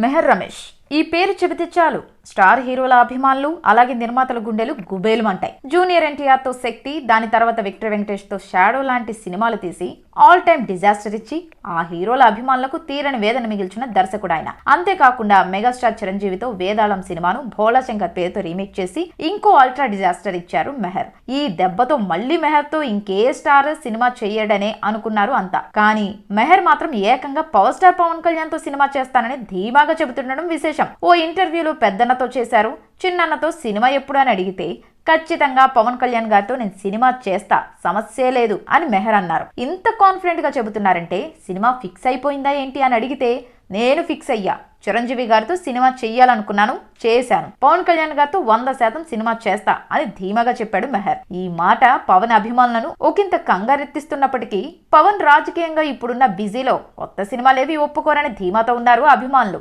మెహర్ రమేష్ ఈ పేరు చెబితే చాలు స్టార్ హీరోల అభిమానులు అలాగే నిర్మాతల గుండెలు గుబేలుమంటాయి. జూనియర్ ఎన్టీఆర్ తో శక్తి, దాని తర్వాత విక్టర్ వెంకటేష్ తో షాడో లాంటి సినిమాలు తీసి ఆల్ టైమ్ డిజాస్టర్ ఇచ్చి ఆ హీరోల అభిమానులకు తీరని వేదన మిగిల్చిన దర్శకుడు ఆయన. అంతేకాకుండా మెగాస్టార్ చిరంజీవితో వేదాళం సినిమాను భోళా శంకర్ పేరుతో రీమేక్ చేసి ఇంకో అల్ట్రా డిజాస్టర్ ఇచ్చారు మెహర్. ఈ దెబ్బతో మళ్లీ మెహర్ తో ఇంకే స్టార్ సినిమా చెయ్యడనే అనుకున్నారు అంతా. కానీ మెహర్ మాత్రం ఏకంగా పవర్ స్టార్ పవన్ కళ్యాణ్ తో సినిమా చేస్తానని ధీమాగా చెబుతుండడం విశేషం. ఓ ఇంటర్వ్యూలో పెద్దన్నతో చేశారు, చిన్నన్నతో సినిమా ఎప్పుడు అని అడిగితే ఖచ్చితంగా పవన్ కళ్యాణ్ గారితో నేను సినిమా చేస్తా, సమస్యే లేదు అని మెహర్ అన్నారు. ఇంత కాన్ఫిడెంట్ గా చెబుతున్నారంటే సినిమా ఫిక్స్ అయిపోయిందా ఏంటి అని అడిగితే నేను ఫిక్స్ అయ్యా, చిరంజీవి గారితో సినిమా చెయ్యాలనుకున్నాను, చేశాను, పవన్ కళ్యాణ్ గారితో 100% సినిమా చేస్తా అని ధీమాగా చెప్పాడు మెహర్. ఈ మాట పవన్ అభిమానులను ఒకంత కంగారెత్తిస్తున్నప్పటికీ పవన్ రాజకీయంగా ఇప్పుడున్న బిజీలో కొత్త సినిమాలేవి ఒప్పుకోరని ధీమాతో ఉన్నారు అభిమానులు.